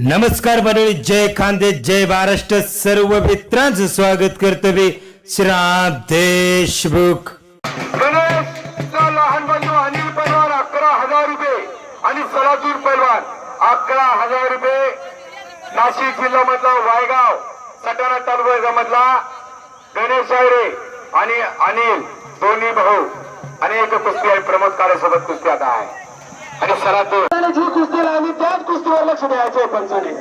नमस्कार मंडळी, जय खानदेश, जय महाराष्ट्र. सर्व मित्रांचं स्वागत करतोय श्राम देशमुख. गणेशचा लहान बंधू अनिल पैलवान 11,000 रुपये आणि सलाजूर पैलवान 11,000 रुपये. नाशिक जिल्ह्यामधला वायगाव सटाणा तालुक्यामधला गणेश आयरे आणि अनिल दोन्ही भाऊ अनेक कुस्ती आहे. प्रमोद काळेसोबत कुस्ती आता आहे आणि सलाजूर जी कुस्ती लावली त्याच कुस्तीवर लक्ष द्यायचे पंचाने.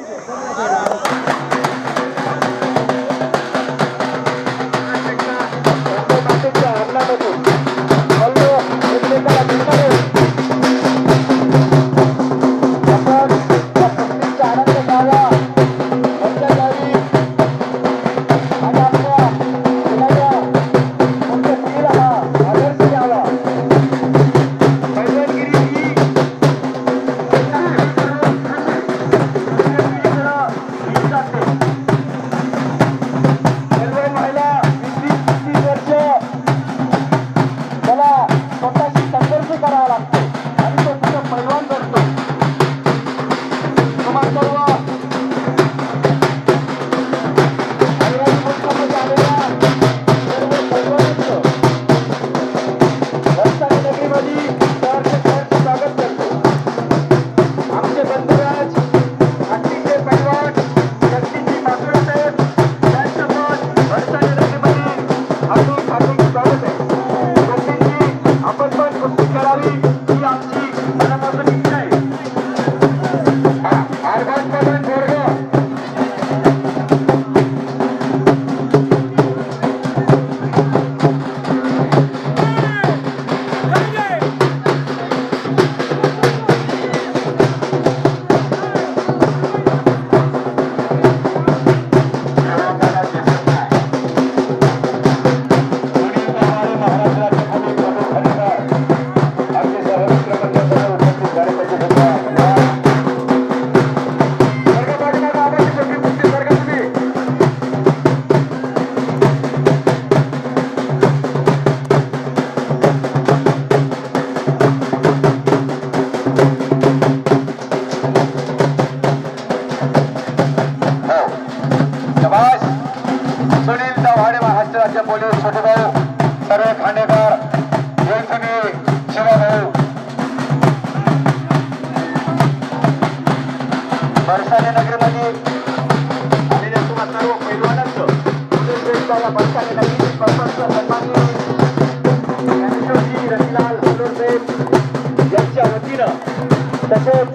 तसेच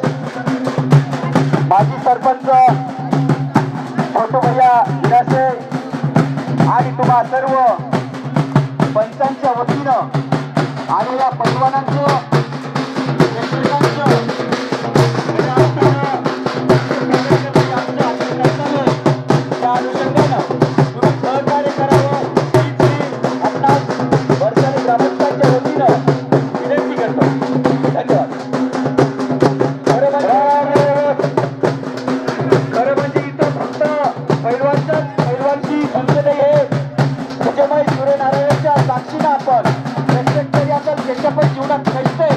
माजी सरपंच छोटू भैया विरासे आणि तुम्हा सर्व पंचांच्या वतीनं आलेल्या पैलवानांचं त्या अनुषंगानं तुम्ही सहकार्य करावं आपणास वर्षाने ग्रामस्थांच्या वतीनं विनंती करतो. धन्यवाद. खरं म्हणजे इथं फक्त पैलवानची संसद हे विजयमय सूर्यनारायणाच्या साक्षीनं आपण प्रत्येक तरी आता त्याच्या पण जीवनात कैसे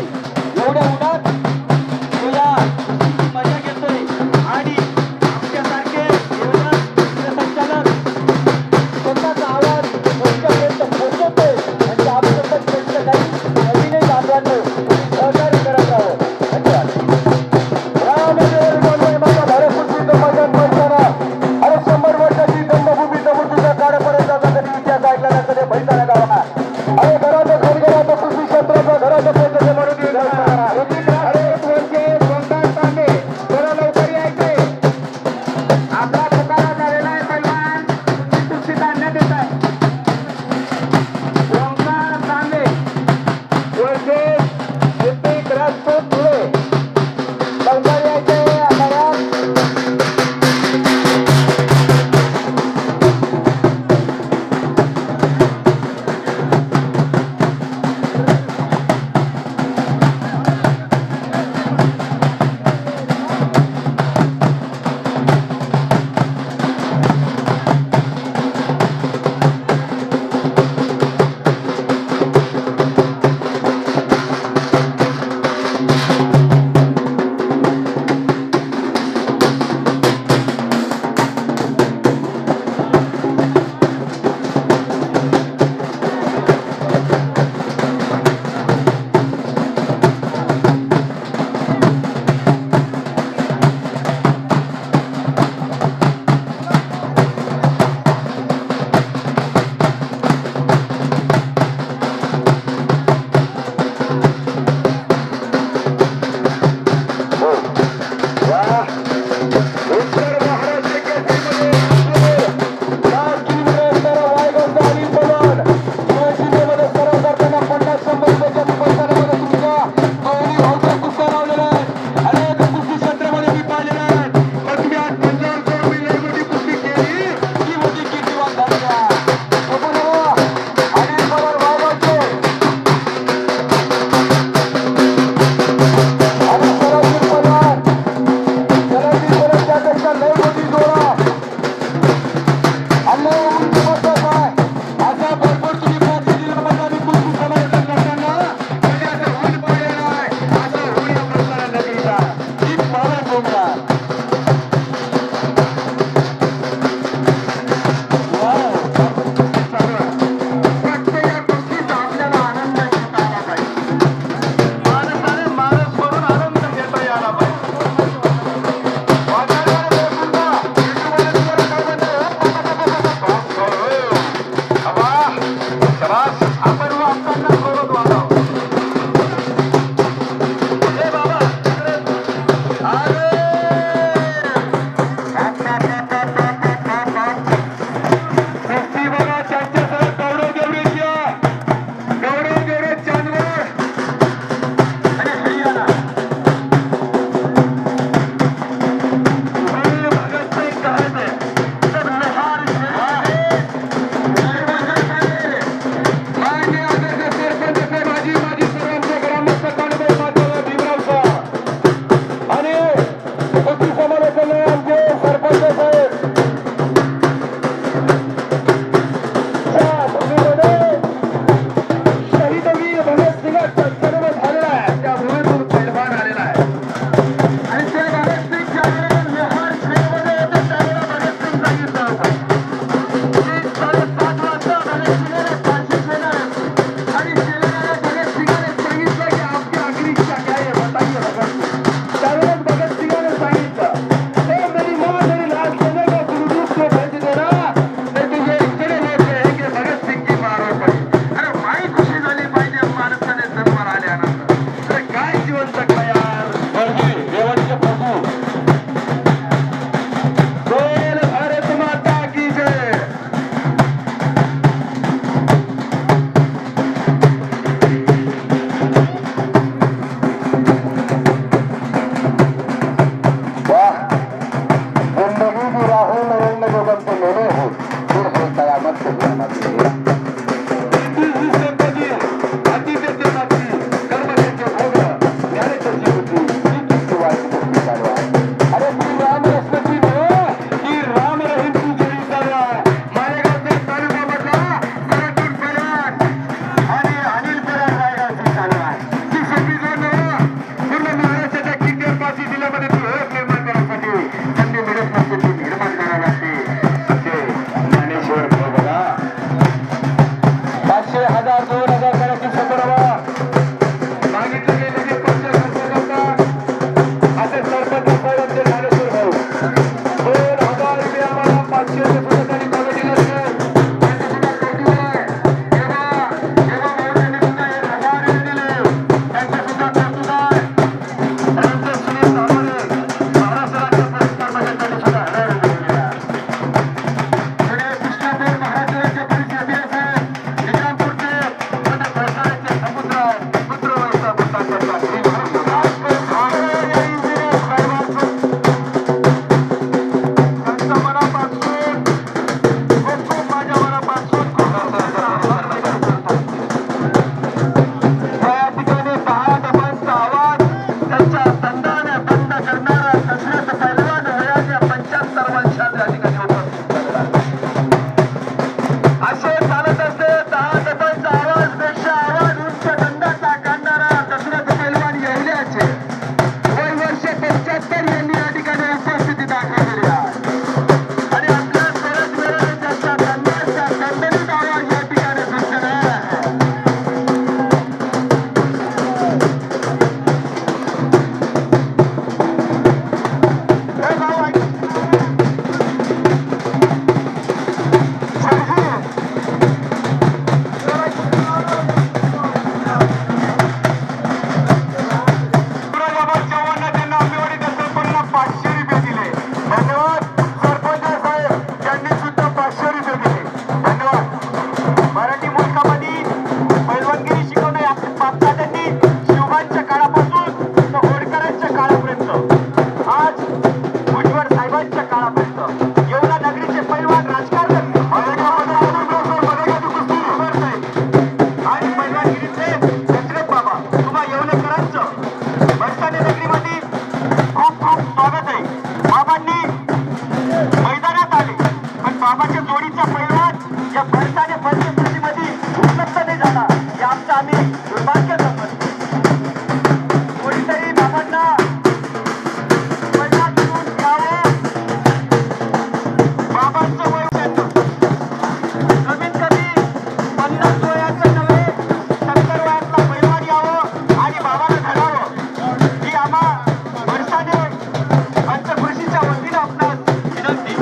बाबाच्या जोडीचा पैलवान या भरताने पंचकृषीमध्ये उपलब्ध नाही झाला हे आमचं आम्ही दुर्भाग्य समजतो. कोणीतरी बाबांना पैलवान म्हणून घ्यावं. बाबांचं वय होतं. कमीत कमी 50 वयाचं नव्हे 70 वयातला पैलवान यावं आणि बाबाला घडावं ही आम्हा भरताने पंचकृषीच्या वतीनं आपणास विनंती.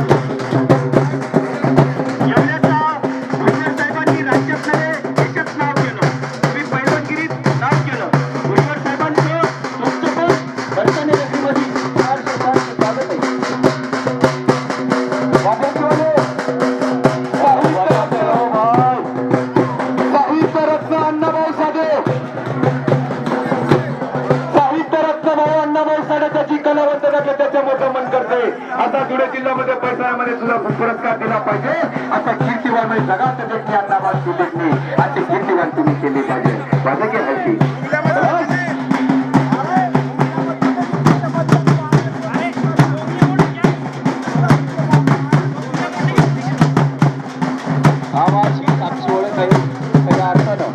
एवढ्याच नाव भुजबळ साहेबांनी राज्यात नव्हे देशात नाव केलं. तुम्ही पैलवानगिरीत नाव केलं. भुजबळ साहेबांचं तुमचं पण भरताने नगरीमध्ये स्वागत आहे. साहित्यरत्न अण्णाभाऊ साठे, साहित्यरत्न भाऊ अण्णाभाऊ साठे त्याची कलावंत त्याच्या मोठं मन करते. आता धुळे जिल्ह्यामध्ये पैठणामध्ये सुद्धा पुरस्कार दिला पाहिजे. आता कीर्तिवान म्हणजे जगात देखील अण्णाभाऊ देखणे असे कीर्तिवान तुम्ही केले पाहिजे. माझं की आहे की आवाज सोडत आहे सगळ्या अर्थानं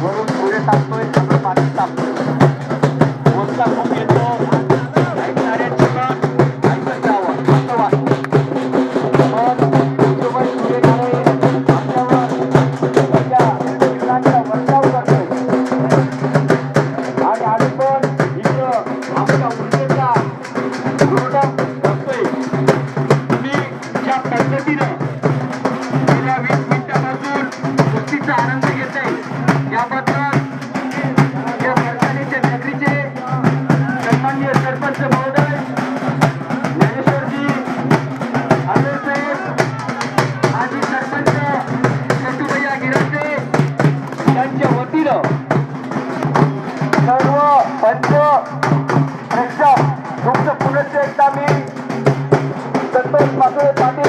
वरून पुढे टाकतोय सगळं पाणी टाकतोय. बोलता खूप येतो ऐकणाऱ्यांची पण ऐकत जावं असं वाटतं. पण जोबाई पुढे जाणे आपल्यावर सगळ्या जीवनाचा वर्षाव करतोय आणि आम्ही पण इथं आमच्या ऊर्जेचा गुरुदान करतोय. तुम्ही ज्या पद्धतीनं गेल्या 20 मिनिटापासून कुस्तीचा आनंद घेत आहे याबद्दल या भरतानेच्या नगरीचे सन्माननीय सरपंच महोदय ज्ञानेश्वरजी आंबेडकर, माजी सरपंच छोटूभैया गिरंदे यांच्या वतीनं सर्व पंच प्रेक्षक तुमचं पुनश्च एकदा मी संतोष पाटोळे पाटील